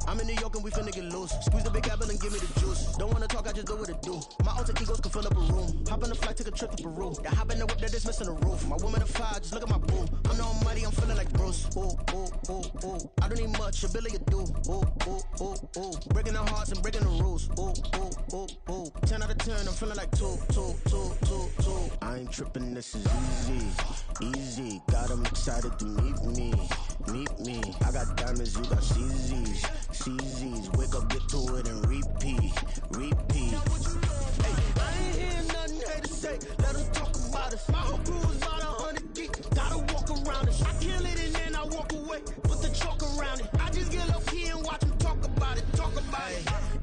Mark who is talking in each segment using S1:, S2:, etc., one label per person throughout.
S1: I'm in New York and we finna get loose. Squeeze the big apple and give me the juice. Don't wanna talk, I just do what it do. My alter egos can fill up a room. Hop on the flight, take a trip to Peru. The hop in the whip that is missing the roof. My woman a fire, just look at my boo. I'm the almighty, I'm feeling like Bruce. Ooh, ooh, ooh, ooh. I don't need much, ability to do. Ooh, ooh, ooh, ooh. Breaking the hearts and breaking the rules. Ooh, ooh, ooh, ooh. 10 out of 10, I'm feeling like 2. I ain't tripping, this is easy. Easy, got 'em excited to meet me. Meet me. I got diamonds, you got CZs. Wake up, get to it, and repeat. Hey, I ain't hearing nothing hate to say. Let them talk about us. My whole crew is about 100 deep. Gotta walk around it. I kill it and then I walk away. Put the chalk around it. I just get low key and watch them talk about it.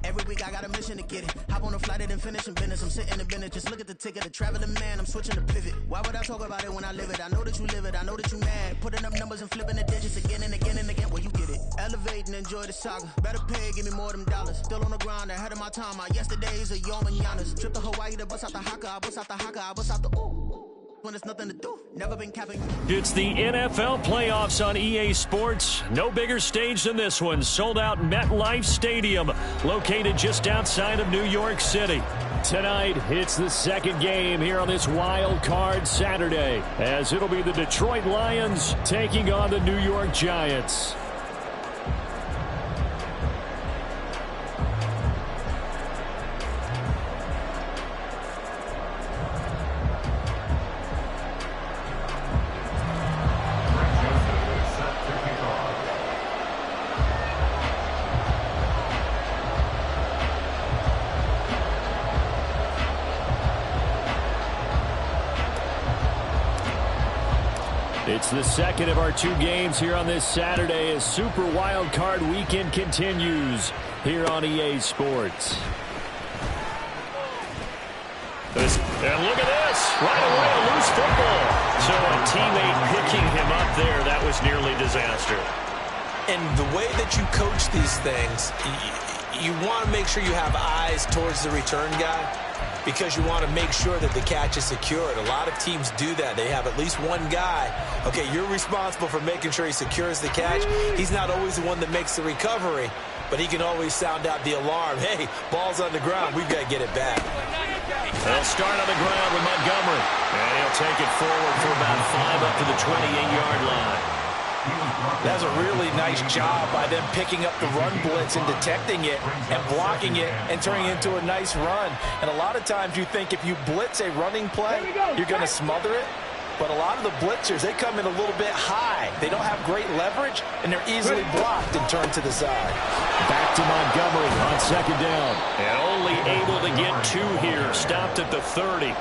S1: Every week I got a mission to get it. Hop on a flight and finish in business. I'm sitting in business. Just look at the ticket. A traveling man. I'm switching to pivot. Why would I talk about it when I live it? I know that you live it. I know that you mad. Putting up numbers and flipping the digits again and again and again. Well, you get it. Elevate and enjoy the saga. Better pay, give me more of them dollars. Still on the grind, ahead of my time. My yesterdays are your mananas. Trip to Hawaii to bust out the haka. I bust out the haka. I bust out the ooh. When there's nothing to do, never been capping.
S2: It's the NFL playoffs on EA Sports. No bigger stage than this one. Sold out MetLife Stadium, located just outside of New York City. Tonight, it's the second game here on this Wild Card Saturday, as it'll be the Detroit Lions taking on the New York Giants. It's the second of our 2 games here on this Saturday as Super Wild Card Weekend continues here on EA Sports. And look at this. Right away, a loose football. So a teammate picking him up there, that was nearly disaster.
S3: And the way that you coach these things, you want to make sure you have eyes towards the return guy, because you want to make sure that the catch is secured. A lot of teams do that. They have at least one guy. Okay, you're responsible for making sure he secures the catch. He's not always the one that makes the recovery, but he can always sound out the alarm. Hey, ball's on the ground. We've got to get it back.
S2: They'll start on the ground with Montgomery. And he'll take it forward for about 5 up to the 28-yard line.
S3: That's a really nice job by them picking up the run blitz and detecting it and blocking it and turning it into a nice run. And a lot of times you think if you blitz a running play, you're going to smother it. But a lot of the blitzers, they come in a little bit high. They don't have great leverage, and they're easily blocked and turned to the side.
S2: Back to Montgomery on second down. And only able to get 2 here. Stopped at the 30.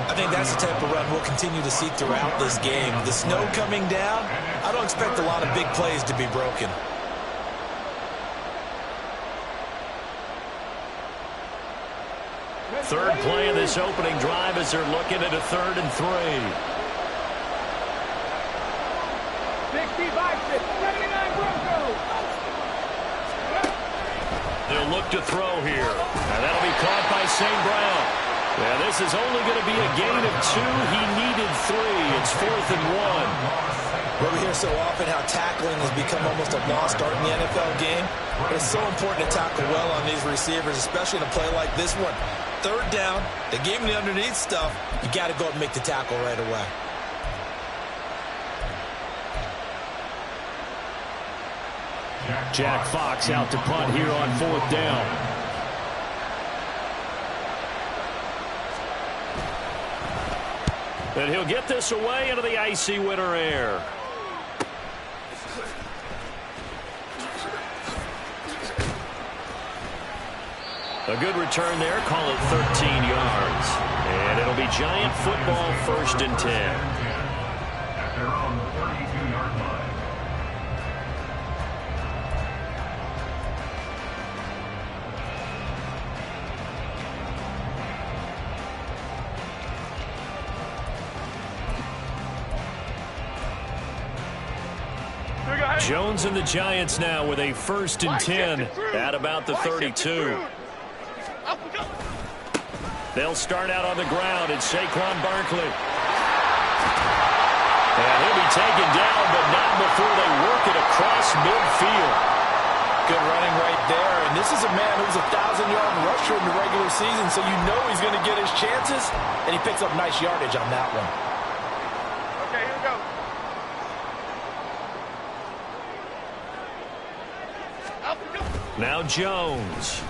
S3: I think that's the type of run we'll continue to see throughout this game. The snow coming down, I don't expect a lot of big plays to be broken.
S2: Third play of this opening drive as they're looking at a 3rd and 3.
S4: 79 Broncos.
S2: They'll look to throw here. And that'll be caught by St. Brown. Yeah, this is only going to be a gain of 2. He needed 3. It's 4th and 1.
S3: Well, we hear so often how tackling has become almost a lost art in the NFL game. But it's so important to tackle well on these receivers, especially in a play like this one. 3rd down, they gave him the underneath stuff. You got to go and make the tackle right away.
S2: Jack Fox out to punt here on 4th down. And he'll get this away into the icy winter air. A good return there, call it 13 yards. And it'll be Giant football, 1st and 10. Jones and the Giants now with a 1st and 10 at about the 32. They'll start out on the ground. It's Saquon Barkley. And he'll be taken down, but not before they work it across midfield.
S3: Good running right there. And this is a man who's a 1,000-yard rusher in the regular season, so you know he's going to get his chances, and he picks up nice yardage on that one.
S4: Okay, here we go.
S2: Now Jones.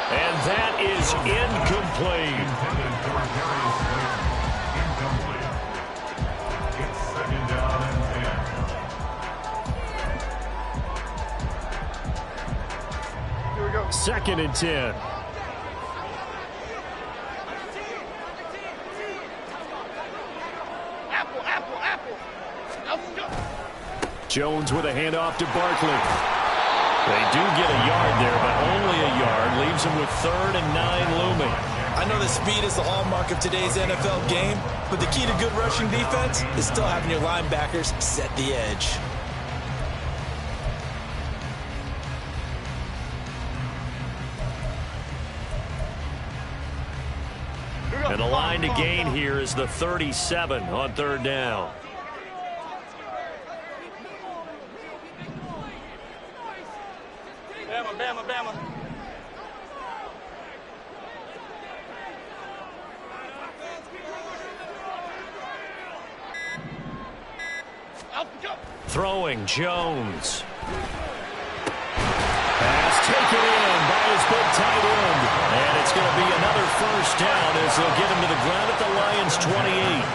S2: And that is incomplete.
S5: It's second down and 10.
S4: Here we go.
S2: Second and 10. Jones with a handoff to Barkley. They do get a yard there, but only a yard. Leaves them with 3rd and 9 looming.
S3: I know that speed is the hallmark of today's NFL game, but the key to good rushing defense is still having your linebackers set the edge.
S2: And the line to gain here is the 37 on 3rd down.
S4: Bama, Bama.
S2: Throwing Jones. Pass taken in by his big tight end. And it's going to be another 1st down as they'll get him to the ground at the Lions' 28.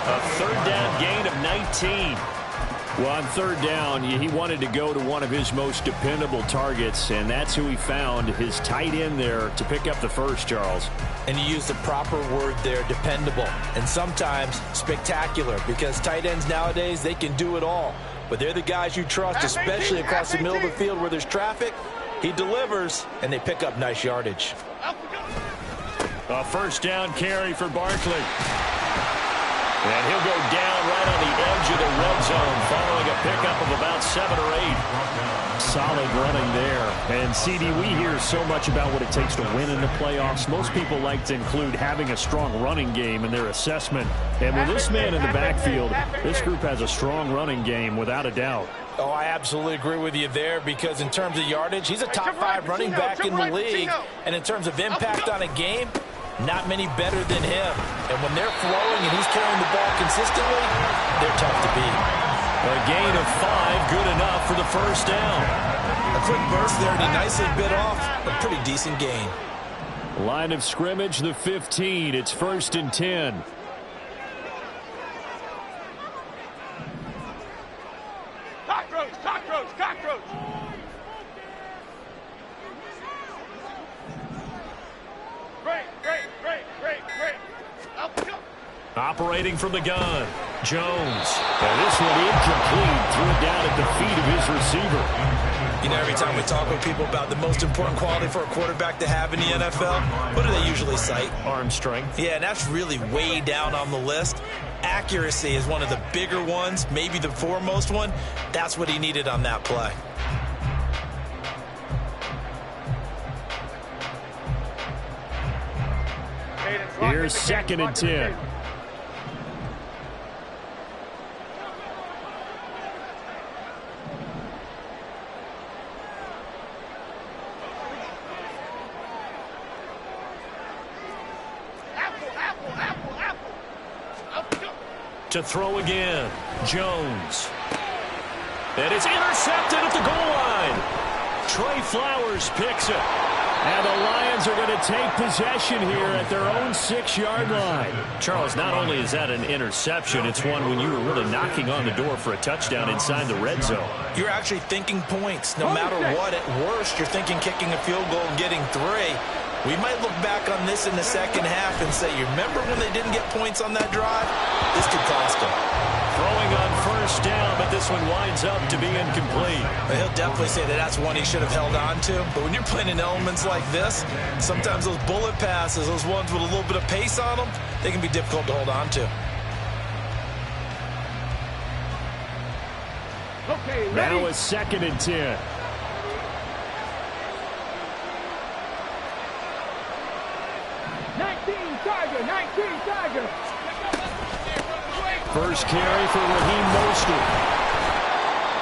S2: A 3rd down gain of 19. Well, on 3rd down, he wanted to go to one of his most dependable targets, and that's who he found, his tight end there, to pick up the first, Charles.
S3: And you use the proper word there, dependable, and sometimes spectacular, because tight ends nowadays, they can do it all. But they're the guys you trust, especially across the middle of the field where there's traffic. He delivers, and they pick up nice yardage.
S2: A 1st down carry for Barkley. And he'll go down right on the edge of the red zone following a pickup of about 7 or 8. Solid running there. And, CD, we hear so much about what it takes to win in the playoffs. Most people like to include having a strong running game in their assessment. And with this man in the backfield, this group has a strong running game without a doubt.
S3: Oh, I absolutely agree with you there, because in terms of yardage, he's a top 5 running back in the league. And in terms of impact on a game, not many better than him. And when they're flowing and he's carrying the ball consistently, they're tough to beat.
S2: A gain of 5, good enough for the 1st down.
S3: A quick burst there, and he nicely bit off a pretty decent gain.
S2: Line of scrimmage, the 15. It's 1st and 10.
S4: Cockroach, cockroach, cockroach. Great.
S2: Operating from the gun, Jones. And this one incomplete. Threw it down at the feet of his receiver.
S3: You know, every time we talk with people about the most important quality for a quarterback to have in the NFL, what do they usually cite?
S2: Arm strength.
S3: Yeah, and that's really way down on the list. Accuracy is one of the bigger ones, maybe the foremost one. That's what he needed on that play.
S2: Here's 2nd and 10. To throw again, Jones. And it's intercepted at the goal line. Trey Flowers picks it. And the Lions are going to take possession here at their own 6-yard line. Charles, not only is that an interception, it's one when you were really knocking on the door for a touchdown inside the red zone.
S3: You're actually thinking points. No matter what, at worst, you're thinking kicking a field goal and getting 3. We might look back on this in the second half and say, you remember when they didn't get points on that drive? This could cost them.
S2: Throwing on 1st down, but this one winds up to be incomplete.
S3: But he'll definitely say that that's one he should have held on to. But when you're playing in elements like this, sometimes those bullet passes, those ones with a little bit of pace on them, they can be difficult to hold on to.
S4: Okay, ready?
S2: Now it's 2nd and 10.
S4: Tiger.
S2: First carry for Raheem Mostert.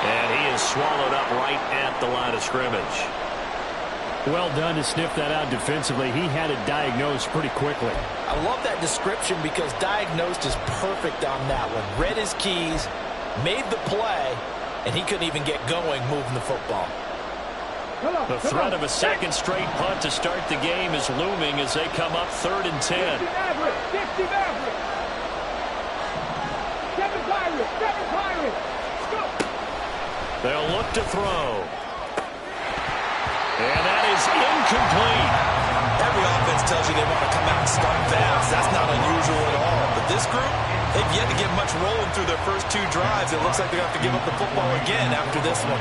S2: And he is swallowed up right at the line of scrimmage.
S6: Well done to sniff that out defensively. He had it diagnosed pretty quickly.
S3: I love that description because diagnosed is perfect on that one. Read his keys, made the play, and he couldn't even get going moving the football.
S2: The threat of a second straight punt to start the game is looming as they come up 3rd and 10.
S4: 60 Maverick. 7 Pirates. Go.
S2: They'll look to throw. And that is incomplete.
S3: Every offense tells you they want to come out and start fast. That's not unusual at all. But this group, they've yet to get much rolling through their first 2 drives. It looks like they're going to have to give up the football again after this one.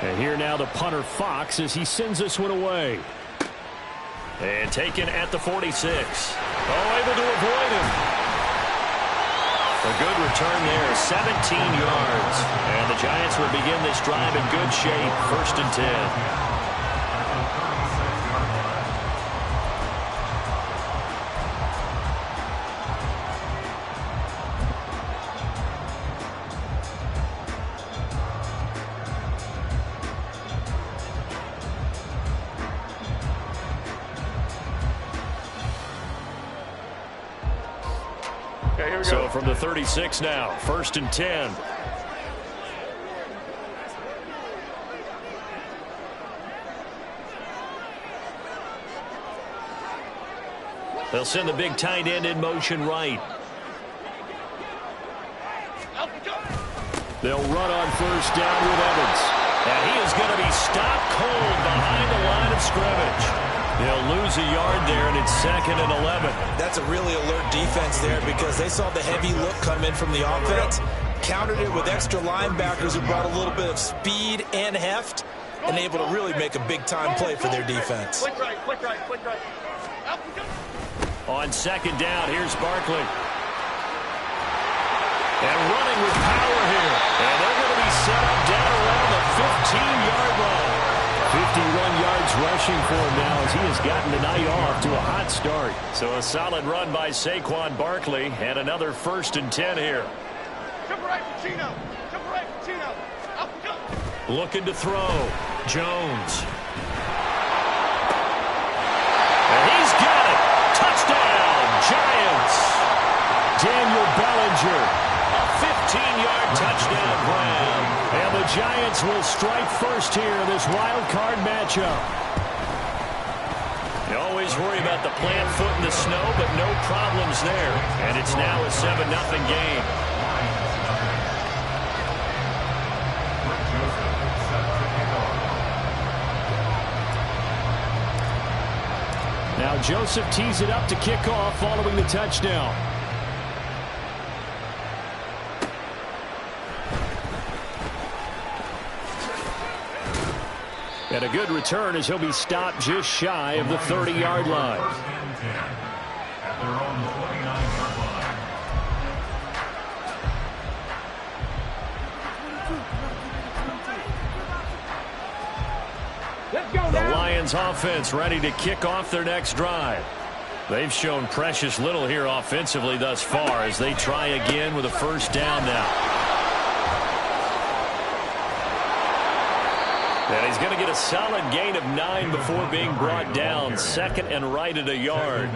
S6: And here now the punter Fox as he sends this one away.
S2: And taken at the 46. Oh, able to avoid him. A good return there, 17 yards. And the Giants will begin this drive in good shape, 1st and 10. So from the 36 now, 1st and 10. They'll send the big tight end in motion right. They'll run on 1st down with Evans. And he is going to be stopped cold behind the line of scrimmage. They'll lose a yard there, and it's 2nd and 11.
S3: That's a really alert defense there because they saw the heavy look come in from the offense, countered it with extra linebackers who brought a little bit of speed and heft, and able to really make a big-time play for their defense.
S4: Quick right.
S2: On 2nd down, here's Barkley. And running with power here. And they're going to be set up down around the 15-yard line. 51 yards rushing for him now as he has gotten the night off to a hot start. So a solid run by Saquon Barkley and another 1st and 10 here.
S4: Cover right, Pacino.
S2: Looking to throw. Jones. And he's got it. Touchdown, Giants. Daniel Bellinger. A 15-yard touchdown grab. And the Giants will strike first here in this wild card matchup. You always worry about the plant foot in the snow, but no problems there. And it's now a 7-0 game.
S6: Now Joseph tees it up to kick off following the touchdown. And a good return as he'll be stopped just shy of the 30-yard line.
S5: At their own 29-yard line.
S4: Let's go
S2: The
S4: now.
S2: Lions offense ready to kick off their next drive. They've shown precious little here offensively thus far as they try again with a 1st down now. And he's going to get a solid gain of 9 before being brought down. 2nd and right at a yard.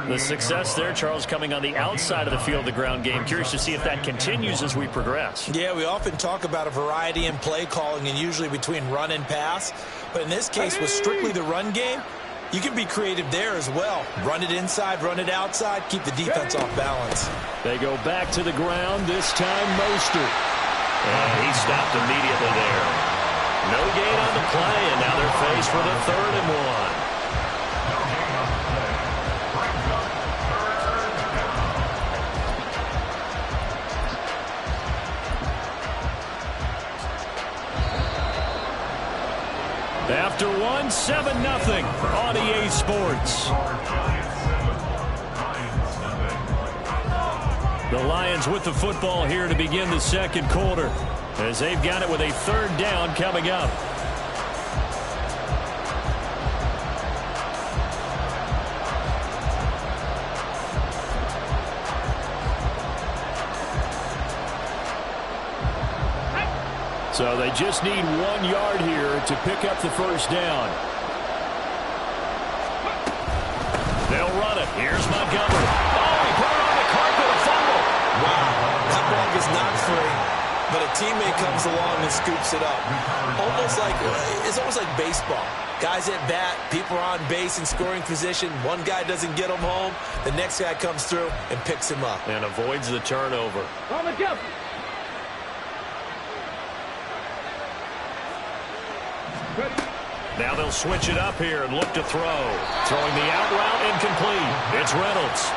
S2: The success there, Charles, coming on the outside of the field, the ground game. Curious to see if that continues as we progress.
S3: Yeah, we often talk about a variety in play calling and usually between run and pass. But in this case, with strictly the run game, you can be creative there as well. Run it inside, run it outside, keep the defense off balance.
S6: They go back to the ground, this time Mostert.
S2: And he stopped immediately there. No gain on the play, and now they're faced with a 3rd and 1. After one, 7-0 on EA Sports. The Lions with the football here to begin the 2nd quarter, as they've got it with a 3rd down coming up. So they just need 1 yard here to pick up the first down. They'll run it. Here's Montgomery. Oh, he put it on the carpet, a fumble.
S3: Wow, that ball is not free, but a teammate comes along and scoops it up. It's almost like baseball. Guys at bat, people are on base in scoring position. One guy doesn't get him home. The next guy comes through and picks him up.
S2: And avoids the turnover.
S4: On the jump.
S2: Now they'll switch it up here and look to throw. Throwing the out route incomplete. It's Reynolds.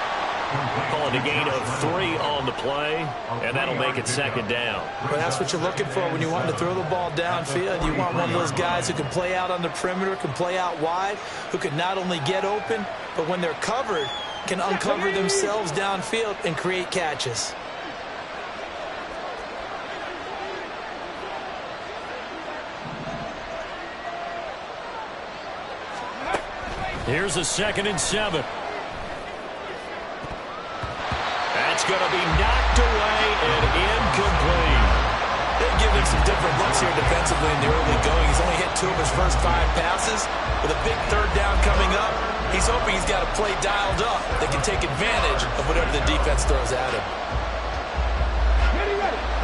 S2: Calling a gain of 3 on the play, and that'll make it second down.
S3: Well, that's what you're looking for when you want to throw the ball downfield. You want one of those guys who can play out on the perimeter, can play out wide, who can not only get open, but when they're covered, can uncover themselves downfield and create catches.
S2: Here's a 2nd and 7. That's going to be knocked away and incomplete.
S3: They've given some different looks here defensively in the early going. He's only hit 2 of his first 5 passes. With a big 3rd down coming up, he's hoping he's got a play dialed up that can take advantage of whatever the defense throws at him.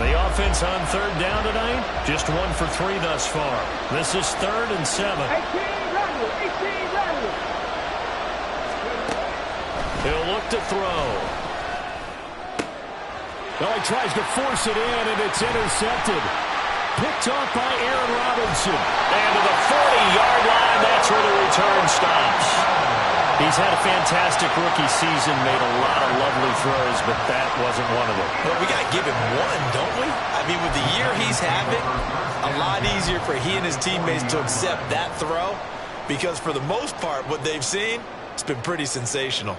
S2: The offense on 3rd down tonight, just 1 for 3 thus far. This is 3rd and 7.
S4: 18 Randall.
S2: He'll look to throw. Well, he tries to force it in, and it's intercepted. Picked off by Aaron Robinson. And to the 40-yard line, that's where the return stops. He's had a fantastic rookie season, made a lot of lovely throws, but that wasn't one of them.
S3: Well, we got to give him one, don't we? I mean, with the year he's having, a lot easier for he and his teammates to accept that throw, because for the most part, what they've seen, it's been pretty sensational.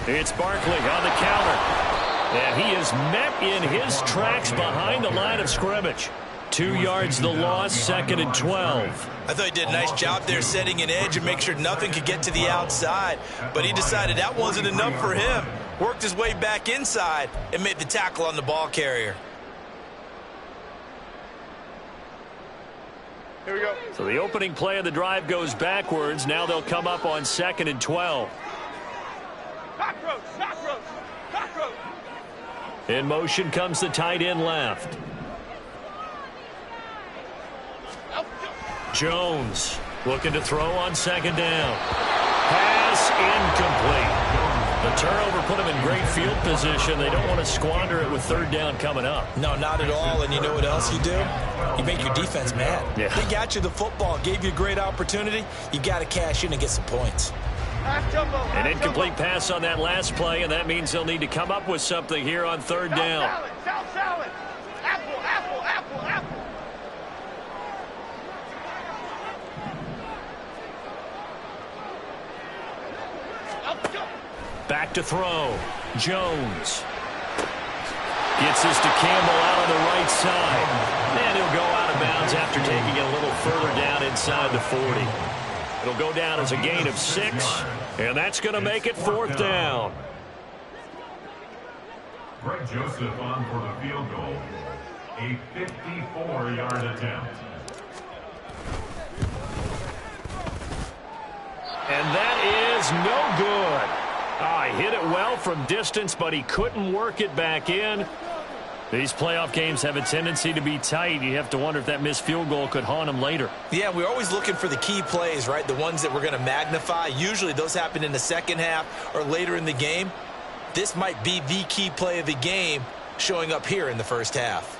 S2: It's Barkley on the counter. And he is met in his tracks behind the line of scrimmage. 2 yards the loss, 2nd and 12.
S3: I thought he did a nice job there setting an edge and make sure nothing could get to the outside. But he decided that wasn't enough for him. Worked his way back inside and made the tackle on the ball carrier.
S4: Here we go.
S2: So the opening play of the drive goes backwards. Now they'll come up on 2nd and 12.
S4: Cockroach.
S2: In motion comes the tight end left. Jones looking to throw on 2nd down. Pass incomplete. The turnover put him in great field position. They don't want to squander it with 3rd down coming up.
S3: No, not at all. And you know what else you do? You make your defense mad.
S2: Yeah.
S3: They got you the football, gave you a great opportunity. You got to cash in and get some points.
S2: An incomplete pass on that last play, and that means they'll need to come up with something here on 3rd down.
S4: South salad. Apple.
S2: Back to throw. Jones. Gets this to Campbell out on the right side. And he'll go out of bounds after taking it a little further down inside the 40. It'll go down as a gain of 6, and that's going to make it 4th down.
S5: Greg Joseph on for the field goal. A 54-yard attempt.
S2: And that is no good. He hit it well from distance, but he couldn't work it back in. These playoff games have a tendency to be tight. You have to wonder if that missed field goal could haunt him later.
S3: Yeah, we're always looking for the key plays, right? The ones that we're going to magnify. Usually those happen in the second half or later in the game. This might be the key play of the game showing up here in the first half.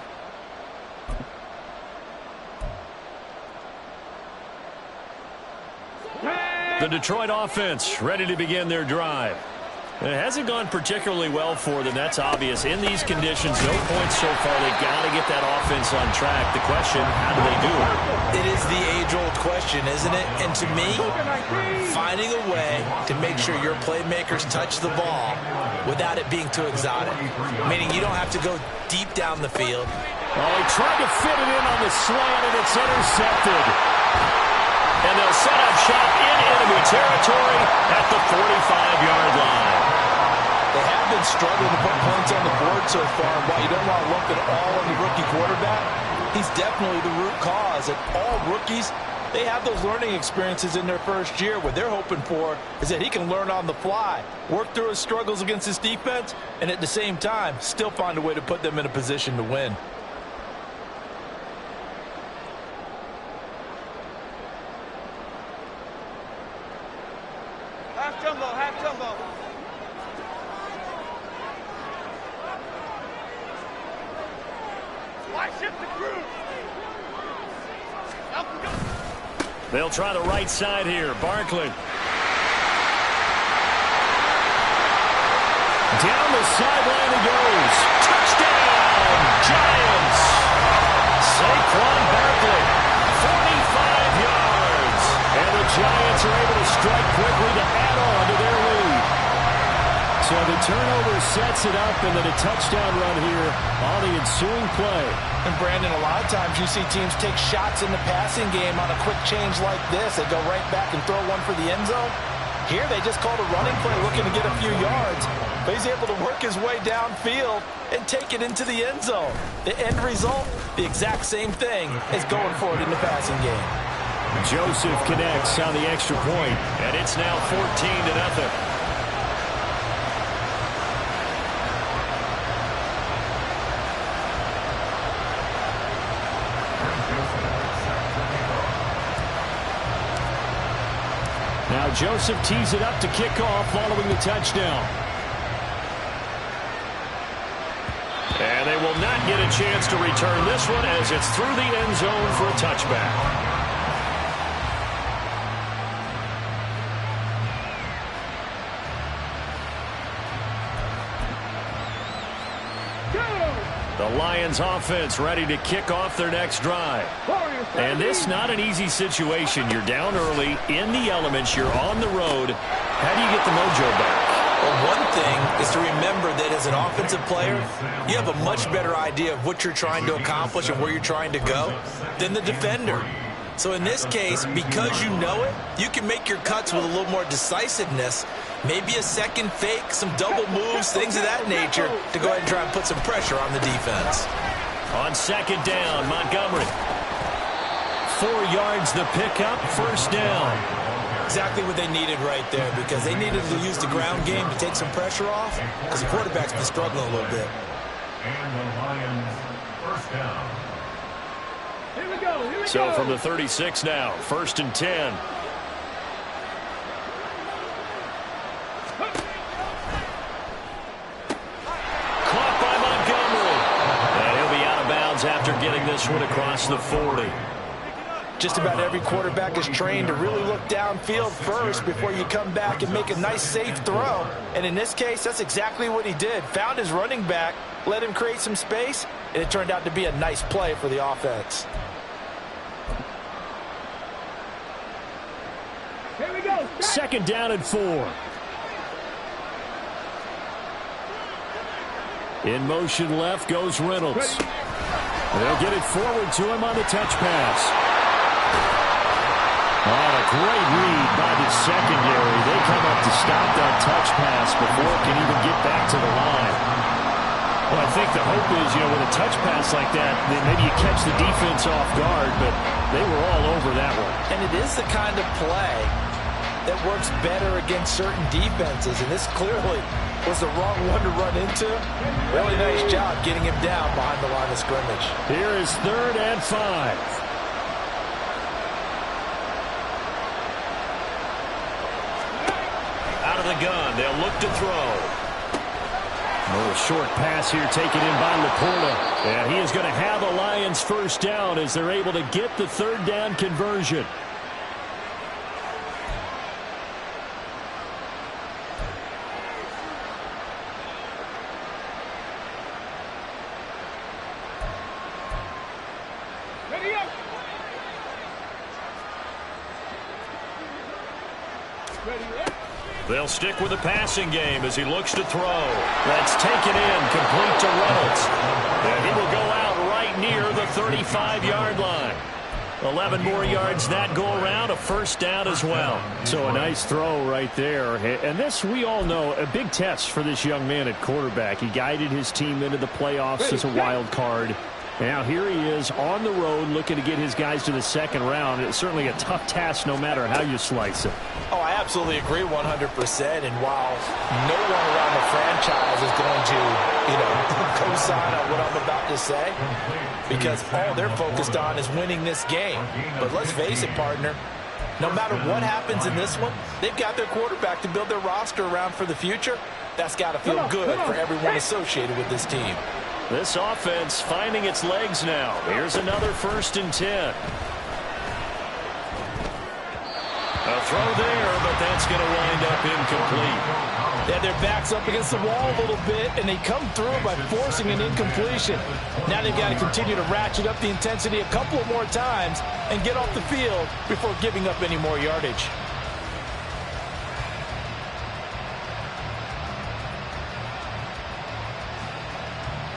S2: The Detroit offense ready to begin their drive. It hasn't gone particularly well for them. That's obvious. In these conditions, no points so far. They've got to get that offense on track. The question, how do they do it?
S3: It is the age-old question, isn't it? And to me, finding a way to make sure your playmakers touch the ball without it being too exotic. Meaning you don't have to go deep down the field.
S2: Oh, he tried to fit it in on the slant, and it's intercepted. And they'll set up shop in enemy territory at the 45-yard line.
S3: They have been struggling to put points on the board so far. And while you don't want to lump it all on the rookie quarterback, he's definitely the root cause. And all rookies, they have those learning experiences in their first year. What they're hoping for is that he can learn on the fly, work through his struggles against his defense, and at the same time, still find a way to put them in a position to win.
S4: Half jumbo, half jumbo. Why shift the crew?
S2: They'll try the right side here. Barkley. Down the sideline he goes. Touchdown, Giants. Saquon Barkley, 45 yards. And the Giants are able to strike quickly to add on to their lead. So the turnover sets it up, and then a touchdown run here on the ensuing play.
S3: And Brandon, a lot of times you see teams take shots in the passing game on a quick change like this. They go right back and throw one for the end zone. Here they just called a running play looking to get a few yards. But he's able to work his way downfield and take it into the end zone. The end result, the exact same thing as going for it in the passing game.
S2: Joseph connects on the extra point, and it's now 14-0. Now Joseph tees it up to kick off following the touchdown. And they will not get a chance to return this one as it's through the end zone for a touchback. The Lions offense ready to kick off their next drive. And this not an easy situation. You're down early, in the elements, you're on the road. How do you get the mojo back?
S3: Well, one thing is to remember that as an offensive player, you have a much better idea of what you're trying to accomplish and where you're trying to go than the defender. So in this case, because you know it, you can make your cuts with a little more decisiveness. Maybe a second fake, some double moves, things of that nature to go ahead and try and put some pressure on the defense.
S2: On second down, Montgomery. 4 yards the pickup, first down.
S3: Exactly what they needed right there, because they needed to use the ground game to take some pressure off, because the quarterback's been struggling a little bit.
S5: And the Lions, first down.
S4: Here we go.
S2: So from the 36 now, 1st and 10. Caught by Montgomery. And he'll be out of bounds after getting this one across the 40.
S3: Just about every quarterback is trained to really look downfield first before you come back and make a nice, safe throw. And in this case, that's exactly what he did. Found his running back, let him create some space, and it turned out to be a nice play for the offense.
S4: Here we go.
S2: Second down and 4. In motion left goes Reynolds. They'll get it forward to him on the touch pass. Oh, a great read by the secondary. They come up to stop that touch pass before it can even get back to the line. Well, I think the hope is, with a touch pass like that, then maybe you catch the defense off guard, but they were all over that one.
S3: And it is the kind of play that works better against certain defenses, and this clearly was the wrong one to run into. Really nice job getting him down behind the line of scrimmage.
S2: Here is 3rd and 5. Out of the gun, they'll look to throw. A short pass here taken in by Laporta. And he is going to have a Lions first down as they're able to get the 3rd down conversion. They'll stick with the passing game as he looks to throw. That's taken in, complete to Reynolds. And he will go out right near the 35-yard line. 11 more yards that go around, a first down as well.
S6: So a nice throw right there. And this, we all know, a big test for this young man at quarterback. He guided his team into the playoffs as a wild card. Now here he is on the road looking to get his guys to the second round. It's certainly a tough task no matter how you slice it.
S3: Oh, I absolutely agree 100%. And while no one around the franchise is going to, co-sign on what I'm about to say, because all they're focused on is winning this game. But let's face it, partner, no matter what happens in this one, they've got their quarterback to build their roster around for the future. That's got to feel good for everyone associated with this team.
S2: This offense finding its legs now. Here's another 1st and 10. A throw there, but that's going to wind up incomplete.
S3: Yeah, their back's up against the wall a little bit, and they come through by forcing an incompletion. Now they've got to continue to ratchet up the intensity a couple of more times and get off the field before giving up any more yardage.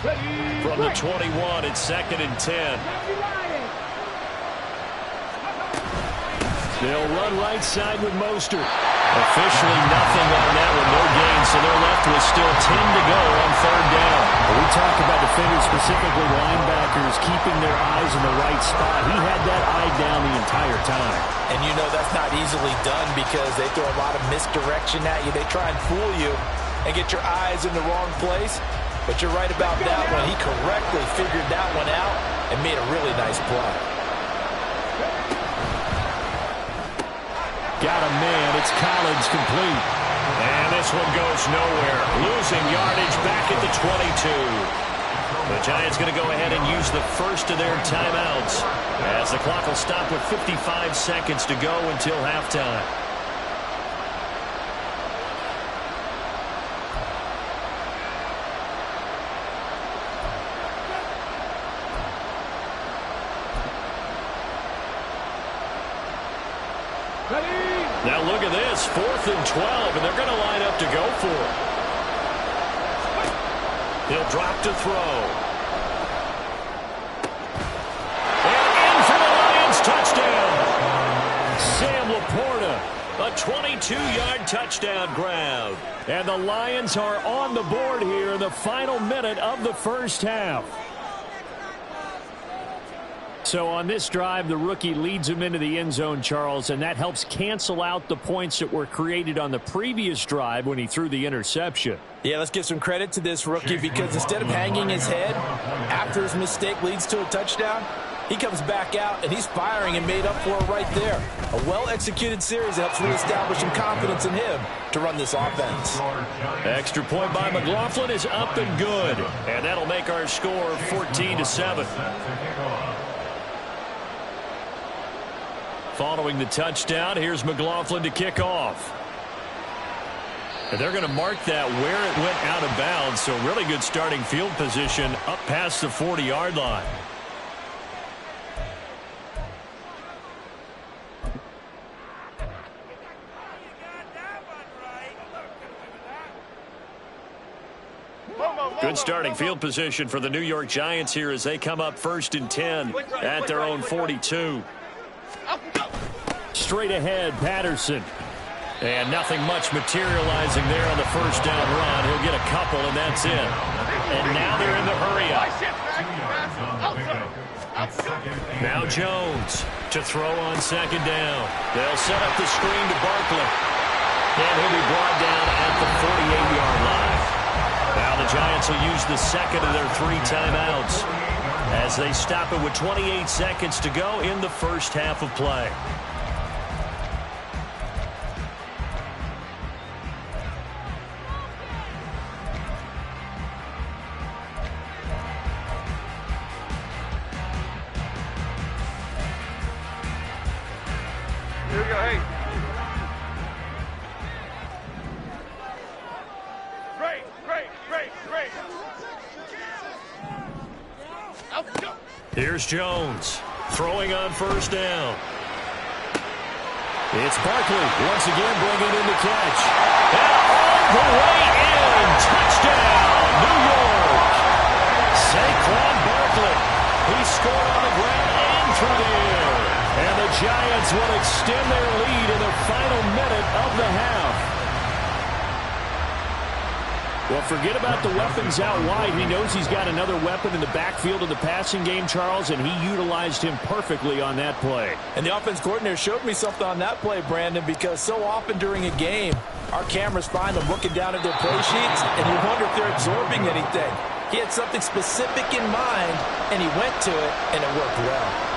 S2: From the 21, it's 2nd and 10. They'll run right side with Mostert. Officially nothing on that one, no gain, so they're left with still 10 to go on 3rd down.
S6: We talk about defenders, specifically linebackers, keeping their eyes in the right spot. He had that eye down the entire time.
S3: And that's not easily done because they throw a lot of misdirection at you. They try and fool you and get your eyes in the wrong place. But you're right about that one. He correctly figured that one out and made a really nice play.
S2: Got a man. It's Collins complete. And this one goes nowhere. Losing yardage back at the 22. The Giants going to go ahead and use the first of their timeouts as the clock will stop with 55 seconds to go until halftime. Now look at this, 4th and 12, and they're going to line up to go for it. He'll drop to throw. And in for the Lions, touchdown. Sam Laporta, a 22-yard touchdown grab. And the Lions are on the board here in the final minute of the first half. So on this drive, the rookie leads him into the end zone, Charles, and that helps cancel out the points that were created on the previous drive when he threw the interception.
S3: Yeah, let's give some credit to this rookie because instead of hanging his head after his mistake leads to a touchdown, he comes back out and he's firing and made up for it right there. A well-executed series helps reestablish some confidence in him to run this offense.
S2: Extra point by McLaughlin is up and good, and that'll make our score 14-7. Following the touchdown, here's McLaughlin to kick off. And they're going to mark that where it went out of bounds, so really good starting field position up past the 40-yard line. Good starting field position for the New York Giants here as they come up 1st and 10 at their own 42. Straight ahead, Patterson. And nothing much materializing there on the first down run. He'll get a couple, and that's it. And now they're in the hurry-up. Now Jones to throw on 2nd down. They'll set up the screen to Barkley. And he'll be brought down at the 48-yard line. Now the Giants will use the second of their 3 timeouts as they stop it with 28 seconds to go in the first half of play.
S4: Here we go, hey. Great.
S2: Here's Jones throwing on first down. It's Barkley once again bringing in the catch. And all the way in. Touchdown, New York. Saquon Barkley. He scored on the ground and through the air. And the Giants will extend their lead in the final minute of the half. Well, forget about the weapons out wide. He knows he's got another weapon in the backfield of the passing game, Charles, and he utilized him perfectly on that play.
S3: And the offense coordinator showed me something on that play, Brandon, because so often during a game, our cameras find them looking down at their play sheets, and you wonder if they're absorbing anything. He had something specific in mind, and he went to it, and it worked well.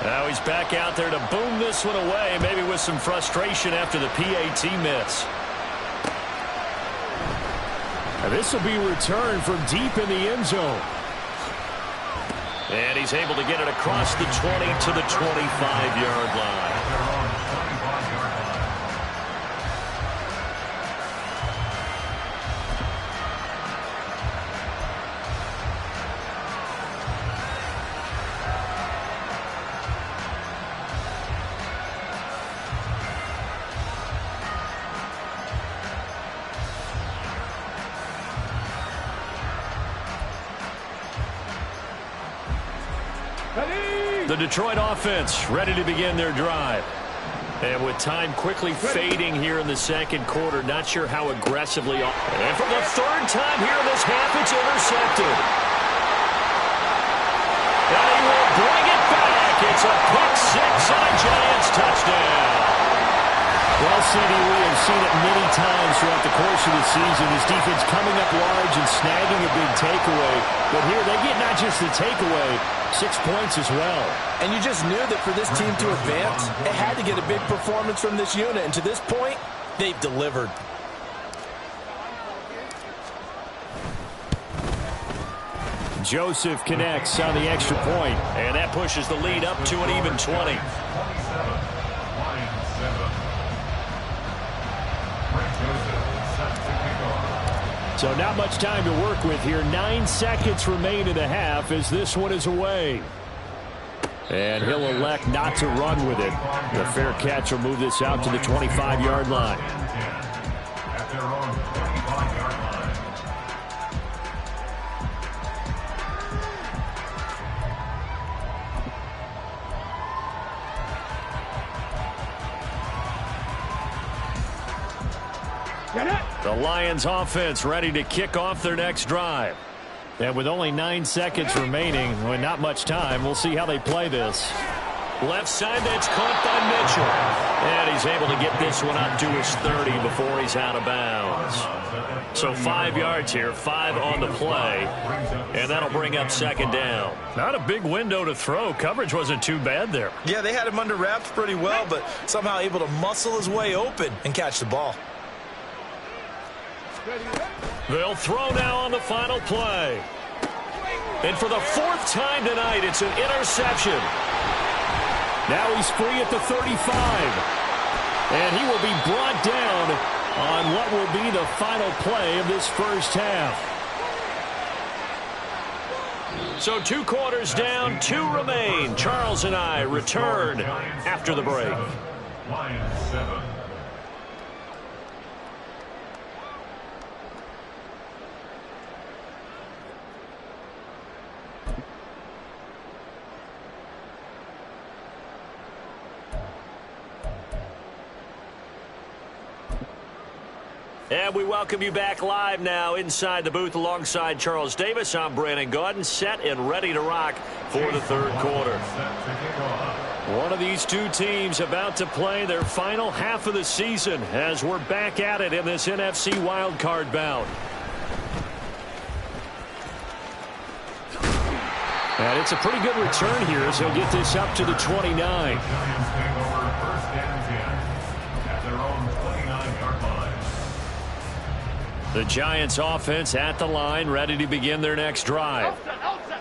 S2: Now he's back out there to boom this one away, maybe with some frustration after the PAT miss. Now this will be returned from deep in the end zone. And he's able to get it across the 20 to the 25-yard line. The Detroit offense ready to begin their drive. And with time quickly fading here in the second quarter, not sure how aggressively. And for the third time here in this half, it's intercepted. And he will bring it back. It's a pick six and a Giants touchdown. Well, CD, we have seen it many times throughout the course of the season. This defense coming up large and snagging a big takeaway. But here they get not just the takeaway, 6 points as well.
S3: And you just knew that for this team to advance, it had to get a big performance from this unit. And to this point, they've delivered.
S2: Joseph connects on the extra point, and that pushes the lead up to an even 20. So not much time to work with here. 9 seconds remain in the half as this one is away. And he'll elect not to run with it. The fair catch will move this out to the 25-yard line.
S5: At their own 25-yard line.
S2: The Lions offense ready to kick off their next drive. And with only 9 seconds remaining, well, not much time, we'll see how they play this. Left side, that's caught by Mitchell. And he's able to get this one up to his 30 before he's out of bounds. So 5 yards here, 5 on the play. And that'll bring up second down. Not a big window to throw. Coverage wasn't too bad there.
S3: Yeah, they had him under wraps pretty well, but somehow able to muscle his way open and catch the ball.
S2: They'll throw now on the final play. And for the 4th time tonight, it's an interception. Now he's free at the 35. And he will be brought down on what will be the final play of this first half. So 2 quarters down, 2 remain. Charles and I return after the break.
S5: Lions 7.
S2: And we welcome you back live now inside the booth alongside Charles Davis. I'm Brandon Gaudin, set and ready to rock for the third quarter. One of these two teams about to play their final half of the season as we're back at it in this NFC Wildcard bout. And it's a pretty good return here as he'll get this up to the 29. The Giants offense at the line, ready to begin their next drive.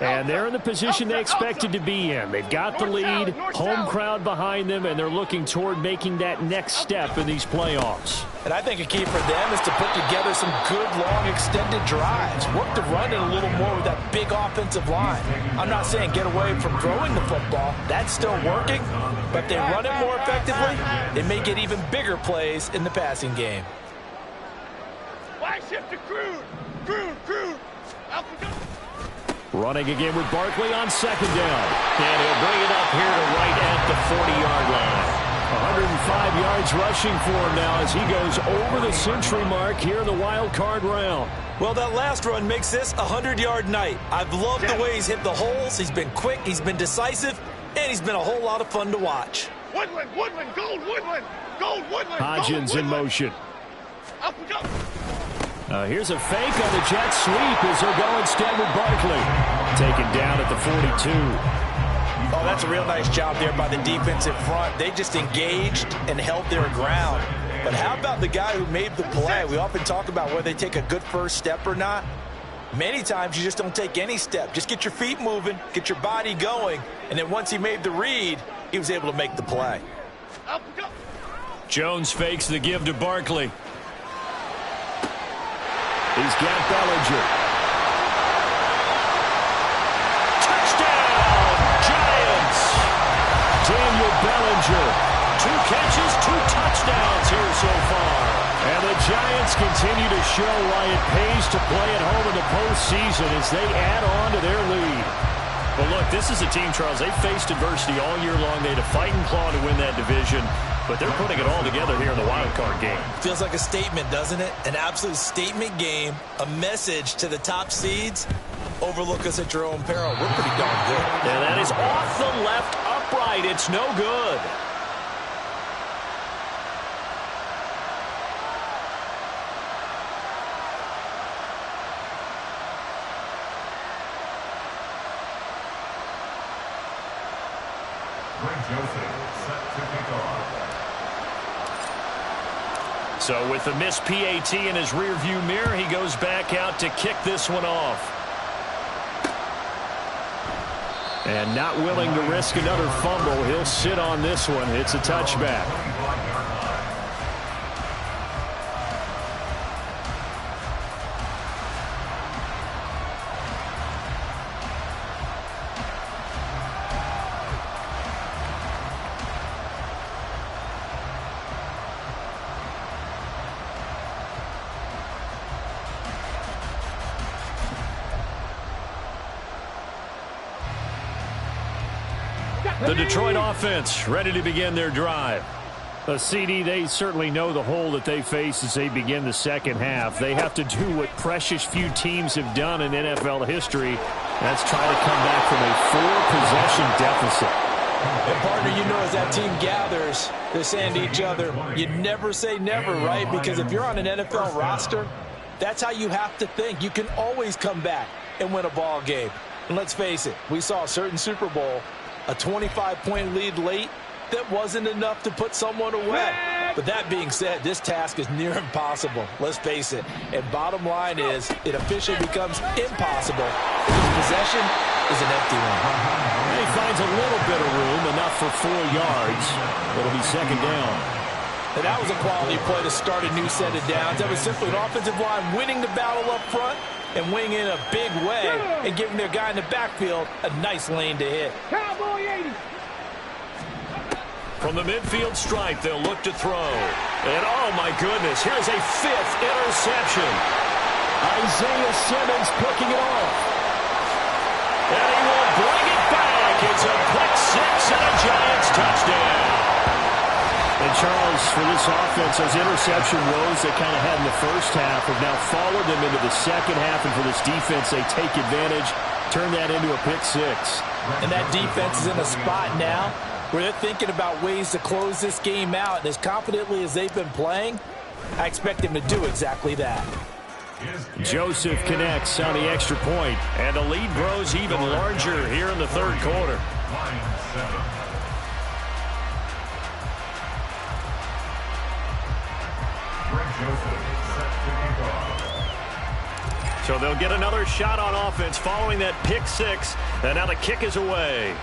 S6: And they're in the position they expected to be in. They've got the lead, home crowd behind them, and they're looking toward making that next step in these playoffs.
S3: And I think a key for them is to put together some good, long, extended drives. Work the run in a little more with that big offensive line. I'm not saying get away from throwing the football. That's still working. But if they run it more effectively, they may get even bigger plays in the passing game.
S4: Wide shift to Crude. Crude.
S6: Running again with Barkley on second down. And he'll bring it up here to right at the 40-yard line. 105 yards rushing for him now as he goes over the century mark here in the wild card round.
S3: Well, that last run makes this a 100-yard night. I've loved the way he's hit the holes. He's been quick, he's been decisive, and he's been a whole lot of fun to watch.
S4: Woodland, gold Woodland.
S6: Hodgins in motion.
S4: Up we go.
S6: Here's a fake on the jet sweep as he'll go instead with Barkley. Taken down at the 42.
S3: Oh, that's a real nice job there by the defensive front. They just engaged and held their ground. But how about the guy who made the play? We often talk about whether they take a good first step or not. Many times you just don't take any step. Just get your feet moving, get your body going, and then once he made the read, he was able to make the play.
S4: Up we go.
S2: Jones fakes the give to Barkley.
S6: He's got Bellinger.
S2: Touchdown, Giants! Daniel Bellinger. 2 catches, 2 touchdowns here so far. And the Giants continue to show why it pays to play at home in the postseason as they add on to their lead. Well, look, this is a team, Charles, they faced adversity all year long. They had to fight and claw to win that division, but they're putting it all together here in the wild card game.
S3: Feels like a statement, doesn't it? An absolute statement game, a message to the top seeds. Overlook us at your own peril. We're pretty darn good.
S2: And that is off the left upright. It's no good. So with the missed PAT in his rearview mirror, he goes back out to kick this one off. And not willing to risk another fumble, he'll sit on this one. It's a touchback. The Detroit offense ready to begin their drive. CD, they certainly know the hole that they face as they begin the second half. They have to do what precious few teams have done in NFL history. That's try to come back from a 4-possession deficit.
S3: And partner, you know, as that team gathers, they're saying to each other, you never say never, right? Because if you're on an NFL roster, that's how you have to think. You can always come back and win a ball game. And let's face it, we saw a certain Super Bowl, a 25-point lead late, that wasn't enough to put someone away. But that being said, this task is near impossible. Let's face it. And bottom line is, it officially becomes impossible if the possession is an empty one.
S2: And he finds a little bit of room, enough for 4 yards. It'll be second down.
S3: And that was a quality play to start a new set of downs. That was simply an offensive line winning the battle up front and winning in a big way and giving their guy in the backfield a nice lane to hit.
S4: Cowboy 80.
S2: From the midfield stripe, they'll look to throw. And, oh, my goodness, here's a 5th interception.
S6: Isaiah Simmons picking it off.
S2: And he will bring it back. It's a quick 6 and a Giants touchdown.
S6: And, Charles, for this offense, those interception woes they kind of had in the first half have now followed them into the second half. And for this defense, they take advantage, turn that into a pick 6.
S3: And that defense is in a spot now where they're thinking about ways to close this game out. And as confidently as they've been playing, I expect them to do exactly that.
S2: Joseph connects on the extra point, and the lead grows even larger here in the third quarter. So they'll get another shot on offense following that pick six. And now the kick is away.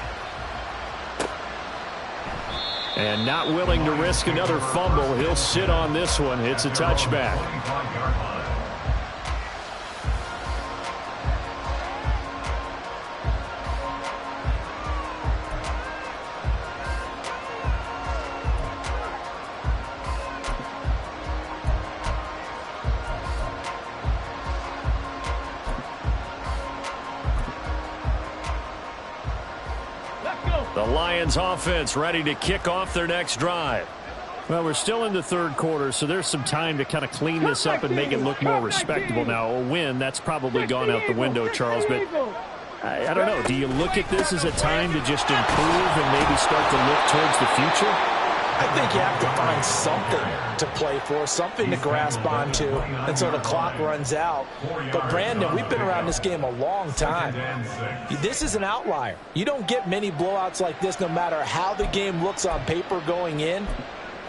S2: And not willing to risk another fumble. He'll sit on this one. It's a touchback. The Lions offense ready to kick off their next drive.
S6: Well, we're still in the third quarter, so there's some time to kind of clean this up and make it look more respectable. Now, a win, that's probably gone out the window, Charles, but I don't know. Do you look at this as a time to just improve and maybe start to look towards the future?
S3: I think you have to find something to play for, something to grasp onto until the clock runs out. But, Brandon, we've been around this game a long time. This is an outlier. You don't get many blowouts like this no matter how the game looks on paper going in.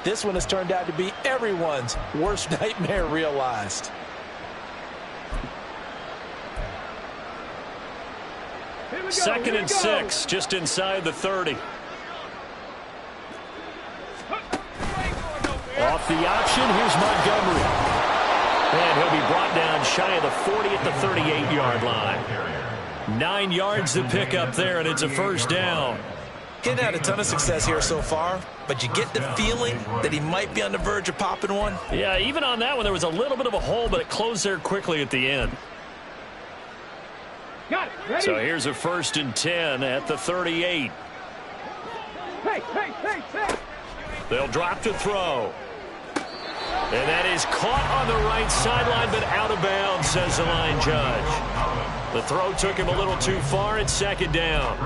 S3: This one has turned out to be everyone's worst nightmare realized.
S2: Second and 6, just inside the 30. Off the option, here's Montgomery. And he'll be brought down shy of the 40 at the 38-yard line. 9 yards to pick up there, and it's a first down.
S3: Getting had a ton of success here so far, but you get the feeling that he might be on the verge of popping one.
S2: Yeah, even on that one, there was a little bit of a hole, but it closed there quickly at the end.
S4: Got it. Ready?
S2: So here's a 1st and 10 at the 38.
S4: Hey.
S2: They'll drop to throw. And that is caught on the right sideline, but out of bounds, says the line judge. The throw took him a little too far. It's second down.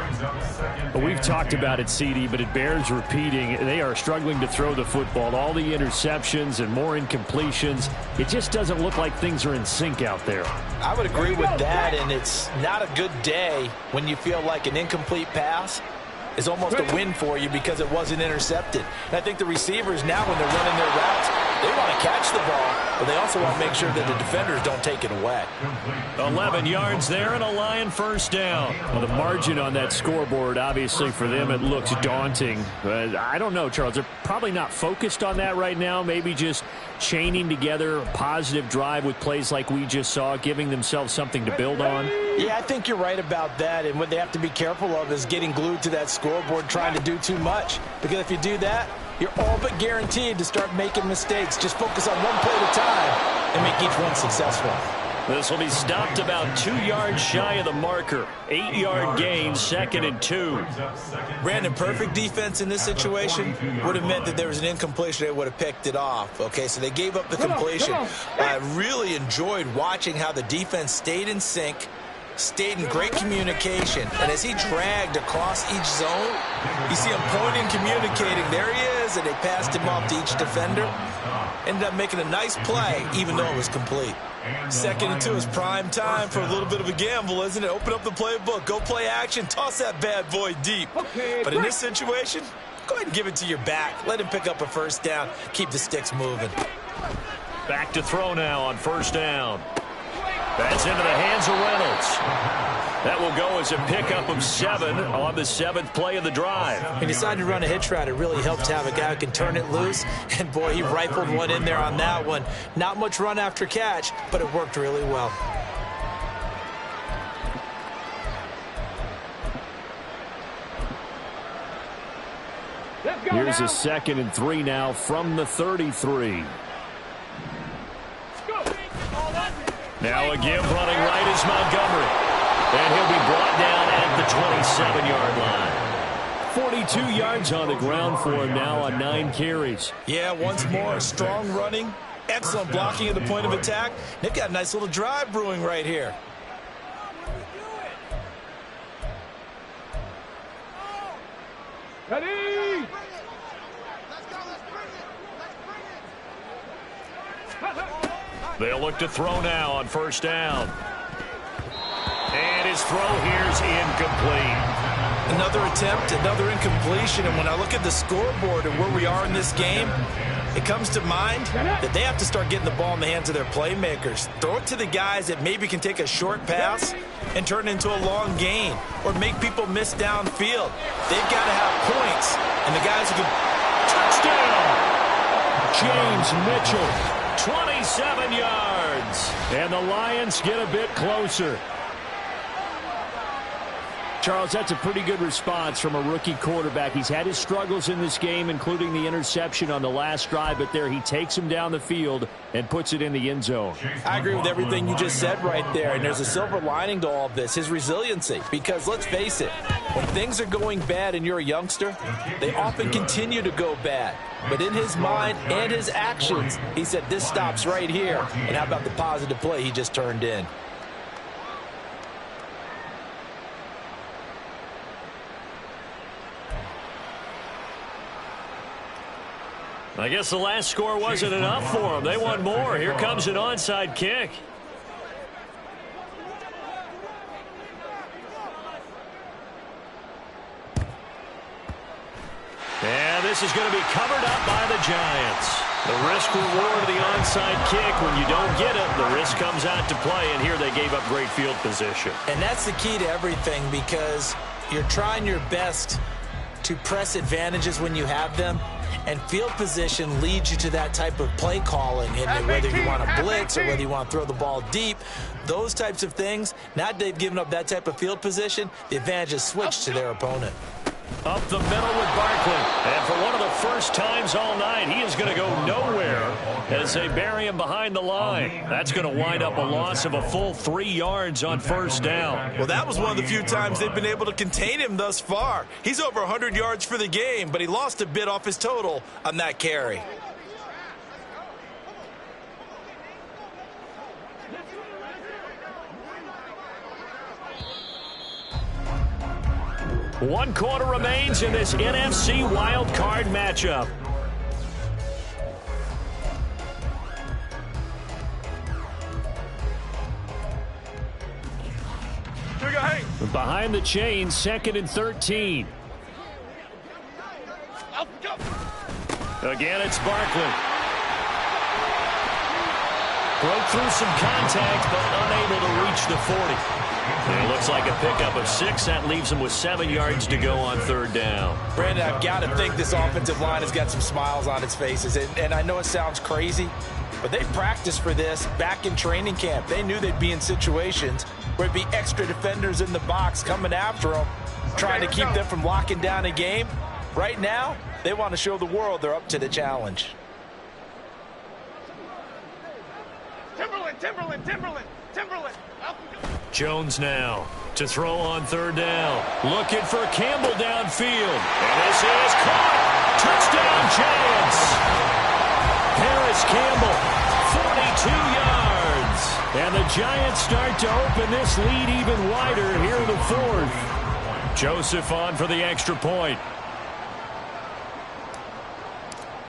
S6: We've talked about it, CD, but it bears repeating. They are struggling to throw the football. All the interceptions and more incompletions. It just doesn't look like things are in sync out there.
S3: I would agree with that, and it's not a good day when you feel like an incomplete pass is almost a win for you because it wasn't intercepted. And I think the receivers now, when they're running their routes, they want to catch the ball, but they also want to make sure that the defenders don't take it away.
S2: 11 yards there and a Lion first down.
S6: Well, the margin on that scoreboard, obviously for them, it looks daunting. But I don't know, Charles. They're probably not focused on that right now. Maybe just chaining together a positive drive with plays like we just saw, giving themselves something to build on.
S3: Yeah, I think you're right about that. And what they have to be careful of is getting glued to that scoreboard trying to do too much. Because if you do that, you're all but guaranteed to start making mistakes. Just focus on one play at a time and make each one successful.
S2: This will be stopped about 2 yards shy of the marker. 8-yard gain, 2nd and 2.
S3: Brandon, perfect defense in this situation would have meant that there was an incompletion. They would have picked it off. Okay, so they gave up the completion. I really enjoyed watching how the defense stayed in sync, stayed in great communication, and as he dragged across each zone, you see him pointing, communicating. There he is, and they passed him off to each defender. Ended up making a nice play, even though it was complete. 2nd and 2 is prime time for a little bit of a gamble, isn't it? Open up the playbook, go play action, toss that bad boy deep. But in this situation, go ahead and give it to your back. Let him pick up a first down. Keep the sticks moving.
S2: Back to throw now on first down. That's into the hands of Reynolds. That will go as a pickup of 7 on the 7th play of the drive.
S3: When he decided to run a hitch route, it really helped to have a guy who can turn it loose. And, boy, he rifled one in there on that one. Not much run after catch, but it worked really well.
S6: Here's a 2nd and 3 now from the 33.
S2: Now again running right is Montgomery. And he'll be brought down at the 27-yard line.
S6: 42 yards on the ground for him now on 9 carries.
S3: Yeah, once more, strong running, excellent blocking at the point of attack. They've got a nice little drive brewing right here.
S4: Ready?
S2: They'll look to throw now on first down. And his throw here's incomplete.
S3: Another attempt, another incompletion. And when I look at the scoreboard and where we are in this game, it comes to mind that they have to start getting the ball in the hands of their playmakers. Throw it to the guys that maybe can take a short pass and turn it into a long gain or make people miss downfield. They've got to have points, and the guys who can...
S2: Touchdown! James Mitchell, 27 yards. And the Lions get a bit closer. Charles, that's a pretty good response from a rookie quarterback. He's had his struggles in this game, including the interception on the last drive, but there he takes him down the field and puts it in the end zone.
S3: I agree with everything you just said right there, and there's a silver lining to all of this, his resiliency. Because let's face it, when things are going bad and you're a youngster, they often continue to go bad. But in his mind and his actions, he said, this stops right here. And how about the positive play he just turned in?
S2: I guess the last score wasn't enough for them. They want more. Here comes an onside kick. And this is going to be covered up by the Giants. The risk-reward of the onside kick, when you don't get it, the risk comes out to play, and here they gave up great field position.
S3: And that's the key to everything, because you're trying your best to press advantages when you have them. And field position leads you to that type of play calling. And whether you want to blitz or whether you want to throw the ball deep, those types of things, now that they've given up that type of field position, the advantage is switched to their opponent.
S2: Up the middle with Barkley. And for one of the first times all night, he is going to go nowhere as they bury him behind the line. That's going to wind up a loss of a full 3 yards on first down.
S3: Well, that was one of the few times they've been able to contain him thus far. He's over 100 yards for the game, but he lost a bit off his total on that carry.
S2: One quarter remains in this NFC Wildcard matchup. Behind the chains, 2nd and 13. Again, it's Barkley. Broke through some contact, but unable to reach the 40. And it looks like a pickup of 6. That leaves him with 7 yards to go on third down.
S3: Brandon, I've got to think this offensive line has got some smiles on its faces. And I know it sounds crazy, but they practiced for this back in training camp. They knew they'd be in situations where it'd be extra defenders in the box coming after them, trying to keep them from locking down a game. Right now, they want to show the world they're up to the challenge.
S4: Timberland.
S2: Jones now to throw on third down. Looking for Campbell downfield. And this is caught. Touchdown Giants. Harris Campbell, 42 yards. And the Giants start to open this lead even wider here in the fourth. Joseph on for the extra point.